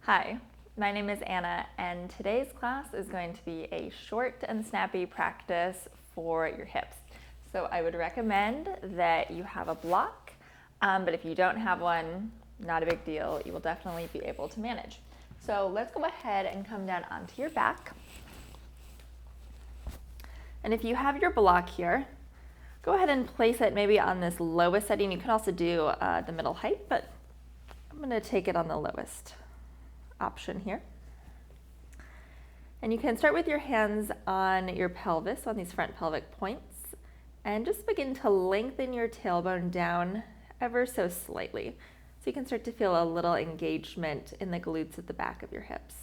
Hi, my name is Anna, and today's class is going to be a short and snappy practice for your hips. So I would recommend that you have a block, but if you don't have one, not a big deal. You will definitely be able to manage. So let's go ahead and come down onto your back. And if you have your block here, go ahead and place it maybe on this lowest setting. You can also do the middle height, but I'm going to take it on the lowest option here. And you can start with your hands on your pelvis, on these front pelvic points, and just begin to lengthen your tailbone down ever so slightly. So you can start to feel a little engagement in the glutes at the back of your hips.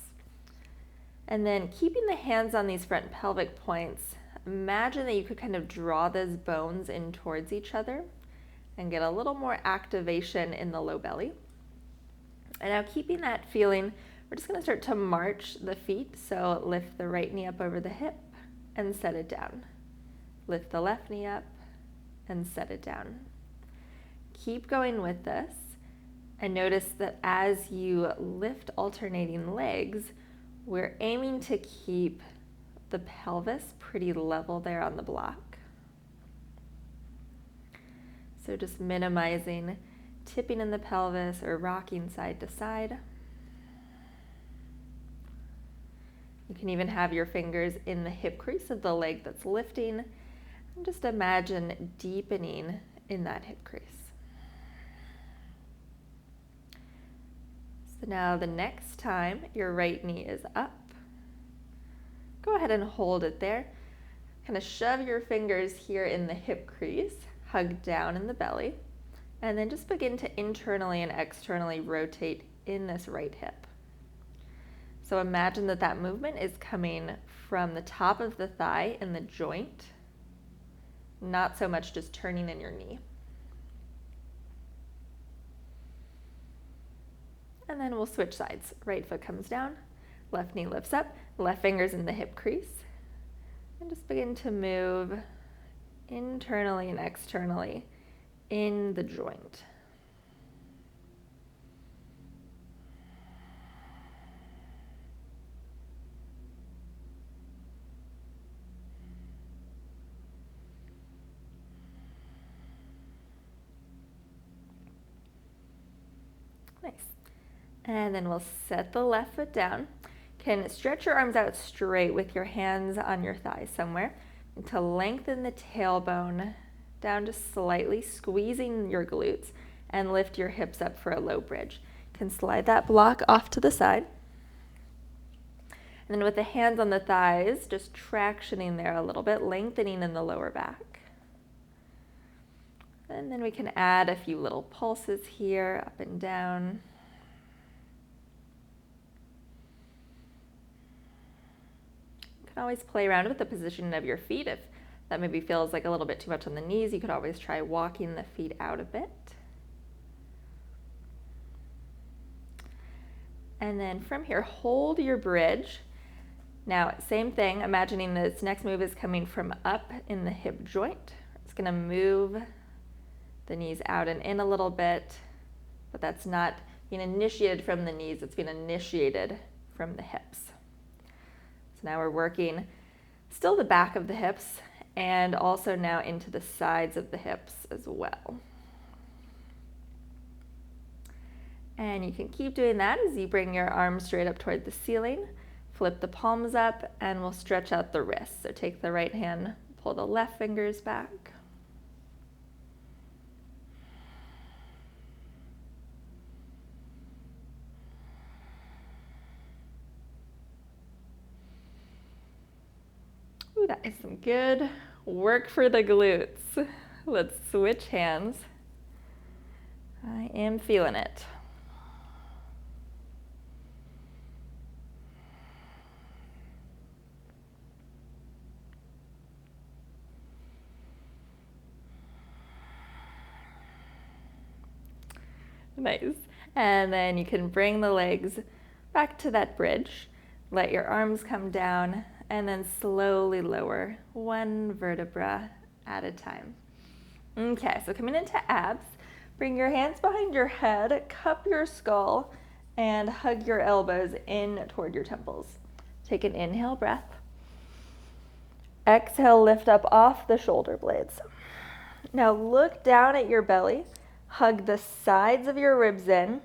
And then keeping the hands on these front pelvic points, imagine that you could kind of draw those bones in towards each other and get a little more activation in the low belly. And now keeping that feeling, we're just going to start to march the feet. So lift the right knee up over the hip and set it down. Lift the left knee up and set it down. Keep going with this, and notice that as you lift alternating legs, we're aiming to keep the pelvis pretty level there on the block. So just minimizing tipping in the pelvis or rocking side to side. You can even have your fingers in the hip crease of the leg that's lifting, and just imagine deepening in that hip crease. So now the next time your right knee is up, go ahead and hold it there. Kind of shove your fingers here in the hip crease, hug down in the belly, and then just begin to internally and externally rotate in this right hip. So imagine that that movement is coming from the top of the thigh in the joint, not so much just turning in your knee. And then we'll switch sides. Right foot comes down, left knee lifts up, left finger's in the hip crease, and just begin to move internally and externally in the joint. Nice. And then we'll set the left foot down. Can stretch your arms out straight with your hands on your thighs somewhere, and to lengthen the tailbone down just slightly, squeezing your glutes, and lift your hips up for a low bridge. You can slide that block off to the side. And then with the hands on the thighs, just tractioning there a little bit, lengthening in the lower back. And then we can add a few little pulses here, up and down. You can always play around with the position of your feet. If that maybe feels like a little bit too much on the knees, you could always try walking the feet out a bit. And then from here, hold your bridge. Now, same thing, imagining this next move is coming from up in the hip joint. It's going to move the knees out and in a little bit, but that's not being initiated from the knees, it's being initiated from the hips. So now we're working still the back of the hips, and also now into the sides of the hips as well. And you can keep doing that as you bring your arms straight up toward the ceiling, flip the palms up, and we'll stretch out the wrists. So take the right hand, pull the left fingers back. Ooh, that is some good work for the glutes. Let's switch hands. I am feeling it. Nice. And then you can bring the legs back to that bridge. Let your arms come down, and then slowly lower one vertebra at a time. Okay, so coming into abs, bring your hands behind your head, cup your skull, and hug your elbows in toward your temples. Take an inhale breath. Exhale, lift up off the shoulder blades. Now look down at your belly, hug the sides of your ribs in,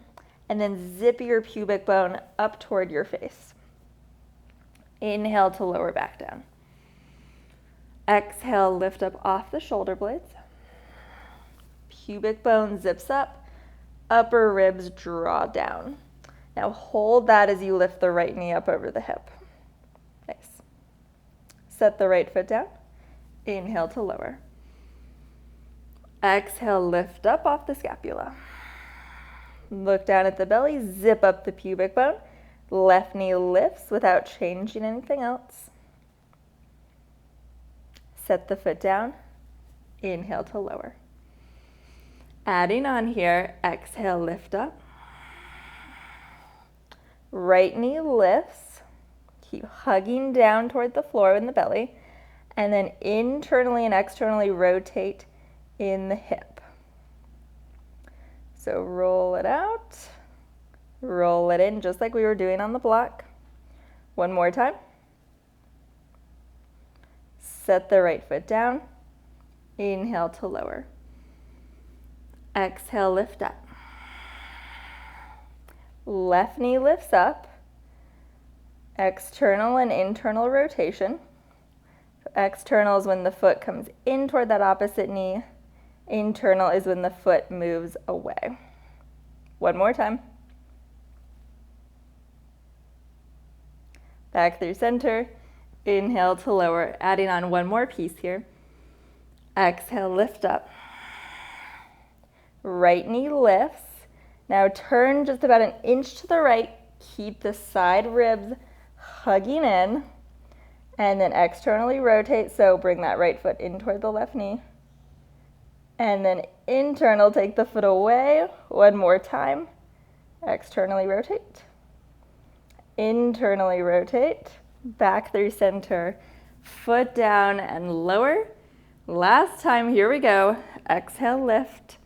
and then zip your pubic bone up toward your face. Inhale to lower back down. Exhale, lift up off the shoulder blades. Pubic bone zips up, upper ribs draw down. Now hold that as you lift the right knee up over the hip. Nice. Set the right foot down. Inhale to lower. Exhale, lift up off the scapula. Look down at the belly, zip up the pubic bone. Left knee lifts without changing anything else. Set the foot down. Inhale to lower. Adding on here, exhale, lift up. Right knee lifts. Keep hugging down toward the floor in the belly. And then internally and externally rotate in the hip. So roll it out. Roll it in just like we were doing on the block. One more time. Set the right foot down. Inhale to lower. Exhale, lift up. Left knee lifts up. External and internal rotation. External is when the foot comes in toward that opposite knee. Internal is when the foot moves away. One more time. Back through center. Inhale to lower, adding on one more piece here. Exhale, lift up. Right knee lifts. Now turn just about an inch to the right. Keep the side ribs hugging in. And then externally rotate, so bring that right foot in toward the left knee. And then internal, take the foot away. One more time. Externally rotate. Internally rotate. Back through center. Foot down and lower. Last time, here we go. Exhale, lift.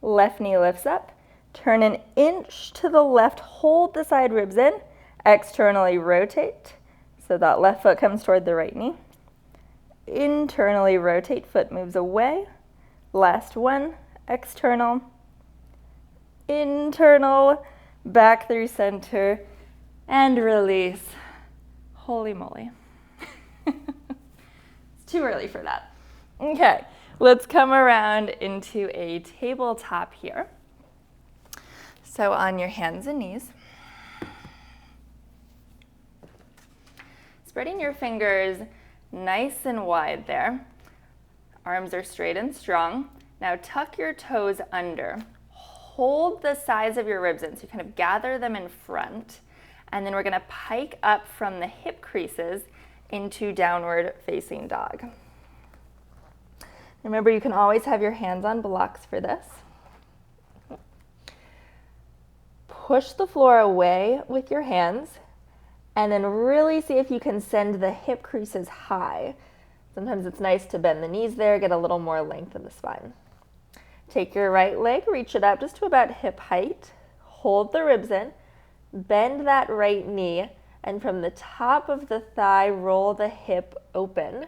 Left knee lifts up. Turn an inch to the left. Hold the side ribs in. Externally rotate. So that left foot comes toward the right knee. Internally rotate, foot moves away. Last one, external. Internal, back through center, and release. Holy moly. It's too early for that. Okay, let's come around into a tabletop here. So on your hands and knees. Spreading your fingers nice and wide there. Arms are straight and strong. Now tuck your toes under. Hold the sides of your ribs in, so you kind of gather them in front. And then we're gonna pike up from the hip creases into downward facing dog. Remember, you can always have your hands on blocks for this. Push the floor away with your hands. And then really see if you can send the hip creases high. Sometimes it's nice to bend the knees there, get a little more length in the spine. Take your right leg, reach it up just to about hip height. Hold the ribs in, bend that right knee, and from the top of the thigh, roll the hip open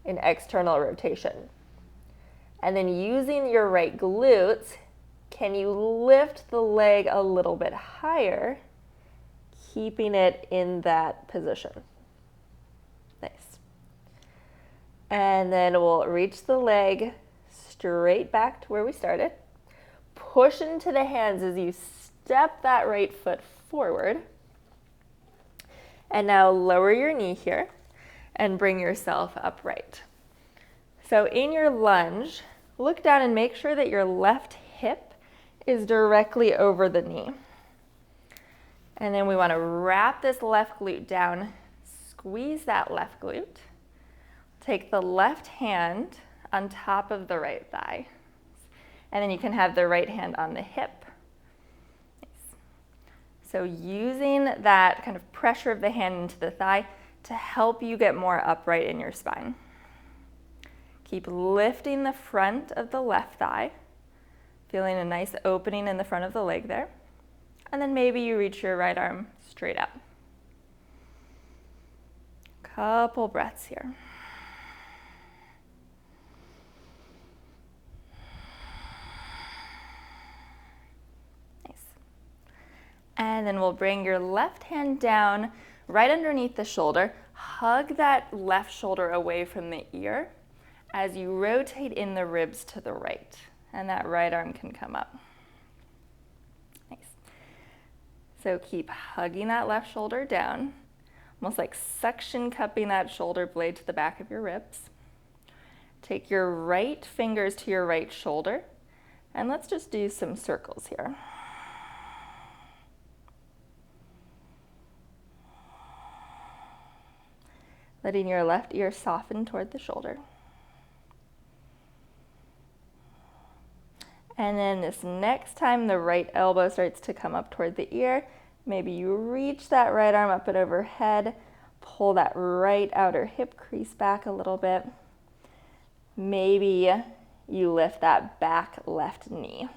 in external rotation. And then using your right glutes, can you lift the leg a little bit higher? Keeping it in that position. Nice. And then we'll reach the leg straight back to where we started. Push into the hands as you step that right foot forward. And now lower your knee here and bring yourself upright. So in your lunge, look down and make sure that your left hip is directly over the knee. And then we want to wrap this left glute down, squeeze that left glute. Take the left hand on top of the right thigh. And then you can have the right hand on the hip. Nice. So using that kind of pressure of the hand into the thigh to help you get more upright in your spine. Keep lifting the front of the left thigh. Feeling a nice opening in the front of the leg there. And then maybe you reach your right arm straight up. Couple breaths here. Nice. And then we'll bring your left hand down right underneath the shoulder. Hug that left shoulder away from the ear as you rotate in the ribs to the right. And that right arm can come up. Nice. So keep hugging that left shoulder down, almost like suction cupping that shoulder blade to the back of your ribs. Take your right fingers to your right shoulder, and let's just do some circles here. Letting your left ear soften toward the shoulder. And then this next time the right elbow starts to come up toward the ear, maybe you reach that right arm up and overhead, pull that right outer hip crease back a little bit. Maybe you lift that back left knee.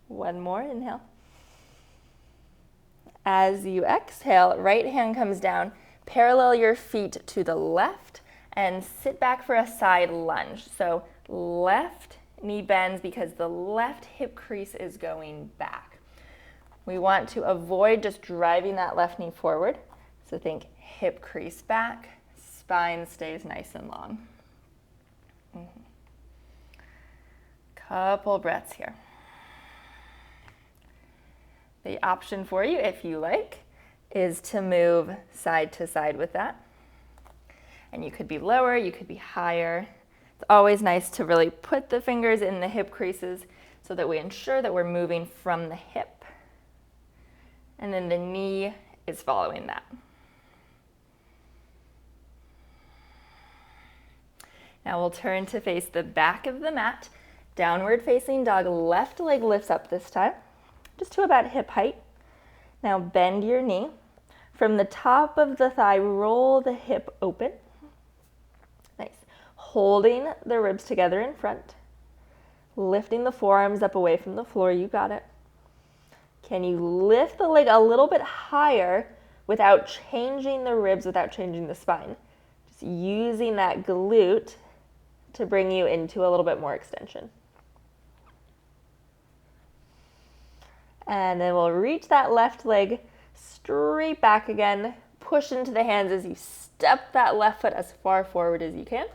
One more, inhale. As you exhale, right hand comes down, parallel your feet to the left, and sit back for a side lunge. So left knee bends because the left hip crease is going back. We want to avoid just driving that left knee forward. So think hip crease back, spine stays nice and long. Couple breaths here. The option for you, if you like, is to move side to side with that. And you could be lower, you could be higher. It's always nice to really put the fingers in the hip creases so that we ensure that we're moving from the hip. And then the knee is following that. Now we'll turn to face the back of the mat. Downward facing dog, left leg lifts up this time, just to about hip height. Now bend your knee. From the top of the thigh, roll the hip open. Nice. Holding the ribs together in front. Lifting the forearms up away from the floor. You got it. Can you lift the leg a little bit higher without changing the ribs, without changing the spine? Just using that glute to bring you into a little bit more extension. And then we'll reach that left leg straight back again. Push into the hands as you step that left foot as far forward as you can.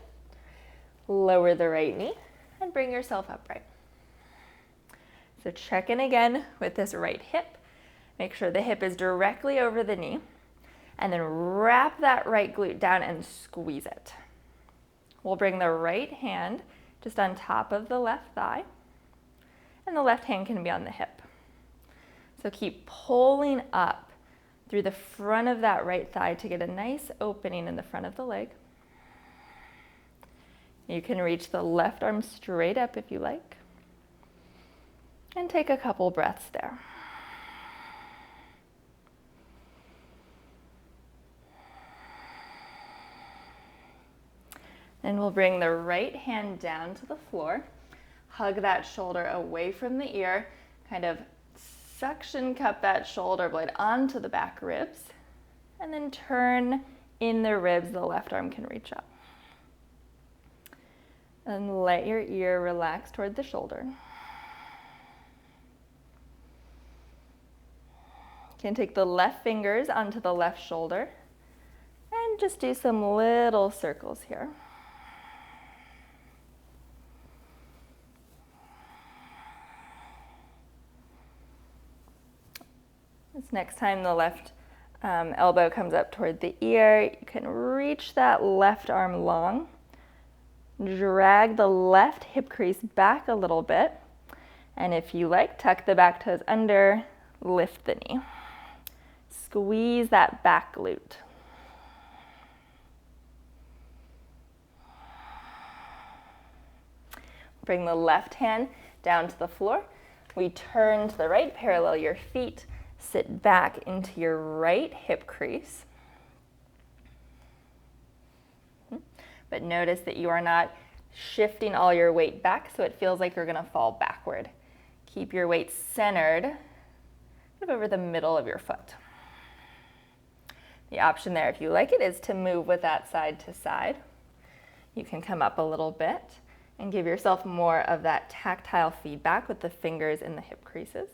Lower the right knee and bring yourself upright. So check in again with this right hip. Make sure the hip is directly over the knee. And then wrap that right glute down and squeeze it. We'll bring the right hand just on top of the left thigh. And the left hand can be on the hip. So keep pulling up through the front of that right thigh to get a nice opening in the front of the leg. You can reach the left arm straight up if you like. And take a couple breaths there. Then we'll bring the right hand down to the floor. Hug that shoulder away from the ear. Kind of suction cup that shoulder blade onto the back ribs. And then turn in the ribs, the left arm can reach up. And let your ear relax toward the shoulder. You can take the left fingers onto the left shoulder and just do some little circles here. This next time the left elbow comes up toward the ear, you can reach that left arm long. Drag the left hip crease back a little bit. And if you like, tuck the back toes under, lift the knee. Squeeze that back glute. Bring the left hand down to the floor. We turn to the right, parallel your feet. Sit back into your right hip crease. but notice that you are not shifting all your weight back so it feels like you're going to fall backward. Keep your weight centered over the middle of your foot. The option there, if you like it, is to move with that side to side. You can come up a little bit and give yourself more of that tactile feedback with the fingers in the hip creases.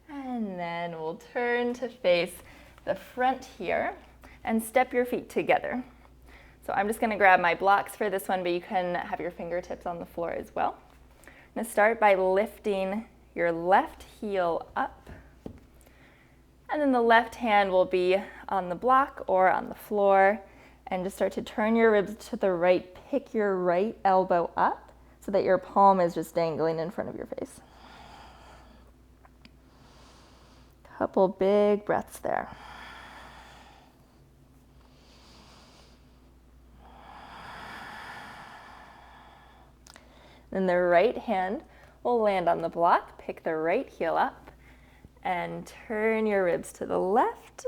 And then we'll turn to face the front here and step your feet together. So I'm just going to grab my blocks for this one, but you can have your fingertips on the floor as well. I'm going to start by lifting your left heel up, and then the left hand will be on the block or on the floor, and just start to turn your ribs to the right. Pick your right elbow up so that your palm is just dangling in front of your face. Couple big breaths there. Then the right hand will land on the block. Pick the right heel up and turn your ribs to the left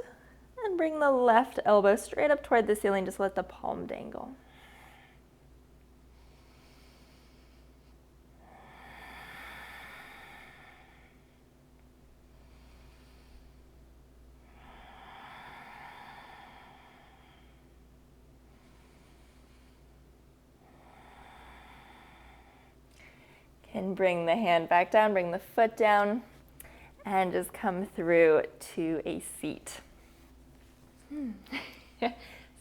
and bring the left elbow straight up toward the ceiling. Just let the palm dangle. Can bring the hand back down, bring the foot down, and just come through to a seat.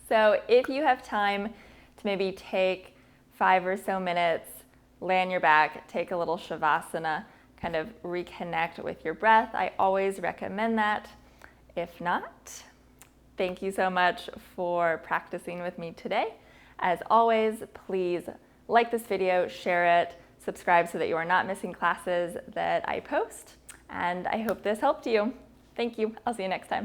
So if you have time to maybe take 5 or so minutes, lay on your back, take a little shavasana, kind of reconnect with your breath, I always recommend that. If not, thank you so much for practicing with me today. As always, please like this video, share it, subscribe so that you are not missing classes that I post, and I hope this helped you. Thank you. I'll see you next time.